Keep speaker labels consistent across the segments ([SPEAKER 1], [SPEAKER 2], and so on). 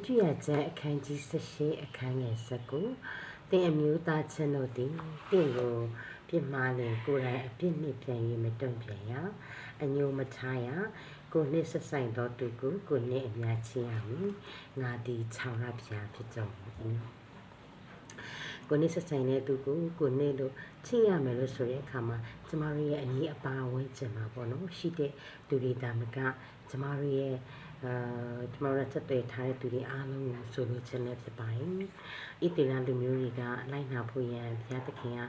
[SPEAKER 1] ပြုရချက်အခန်းကြီး18အခန်းငယ်19တင်အမျိုးသားချင်းတို့သည်တင့်ကိုပြစ်မှားလေကိုယ်တိုင်အပြစ်နှင့်ပြန်၍မတုံ့ပြန်ရအညိုမထားရကိုနှင့်ဆက်ဆိုင်သောသူကိုနှင့်အများချင်းရမည်ငါသည်ခြောက်ရပြာဖြစ်ကြောင်းကိုနှင့်ဆက်ဆိုင်တဲ့သူကိုနှင့်တို့ချင်းရမယ်လို့ဆိုတဲ့အခါမှာကျမတို့ရဲ့အနည်းအပါဝန်းကျင်မှာပေါ့နော်ရှိတဲ့သူတွေဒါမှကကျမတို့ရဲ့ကျမတို့ချက်တွေ့ထားတဲ့သူတွေအားလုံးကိုဆိုလိုချင်တဲ့ဖြစ်ပါတယ်။ဤတေလလူမျိုးတွေကလိုက်နာဖို့ရန်ဘုရားသခင်က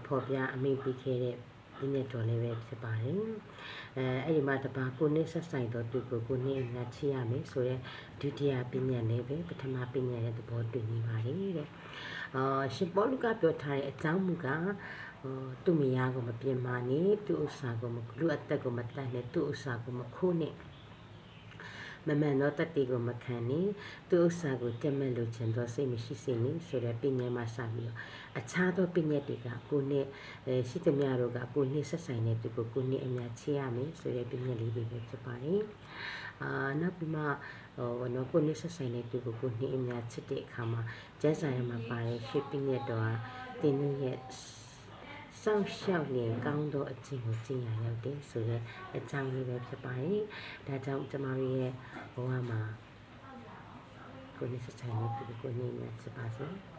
[SPEAKER 1] ဖော်ပြအမိန့်ပေးခဲ့တဲ့ဒီနေ့တော်လေးပဲဖြစ်ပါတယ်။အဲ့ဒီမှာတပါကိုနဲ့ဆက်ဆိုင်တော့သူကိုနဲ့ငါချရမယ်ဆိုရဲဒုတိယပညာလေးပဲပထမပညာရဲ့သဘောတူနေပါတယ်တဲ့။ရှင်ပေါလုကပြောထားတဲ့အကြောင်းမူကသူ့မယားကိုမပြင်းမာနဲ့သူ့ဥစ္စာကိုလူအသက်ကိုမတတ်နဲ့သူ့ဥစ္စာကိုမခိုးနဲ့မမှန်တော့တတိကိုမခံနဲ့သူ့ဥစ္စာကိုတက်မဲ့လို့ချင်တော့စိတ်မရှိစေနဲ့ဆိုတဲ့ပညာမှာစပြီးတော့အခြားသောပညာတွေကကိုနဲ့ရှိသမျှတို့ကကိုနဲ့ဆက်ဆိုင်တဲ့သူကိုနဲ့အများချရမယ်ဆိုတဲ့ပညာလေးတွေပဲဖြစ်ပါတယ်နောက်ပြီးမှနော်ကိုနဲ့ဆက်ဆိုင်တဲ့သူကိုနဲ့အများချစ်တဲ့အခါမှာကျန်းစာရမှာပါတဲ့ရှစ်ပညာတော်ကတင်းရဲ့စောင့်ရှောက်နေကောင်းသောအကျင့်ကိုကျင့်ရရောက်တယ်ဆိုတဲ့အကြောင်းလေးပဲဖြစ်ပါတယ်။ဒါကြောင့်ကျမတို့ရဲ့ဘဝမှာကိုယ်နဲ့ဆက်ဆိုင်တဲ့သူကိုနေနေချစ်ပါစေ။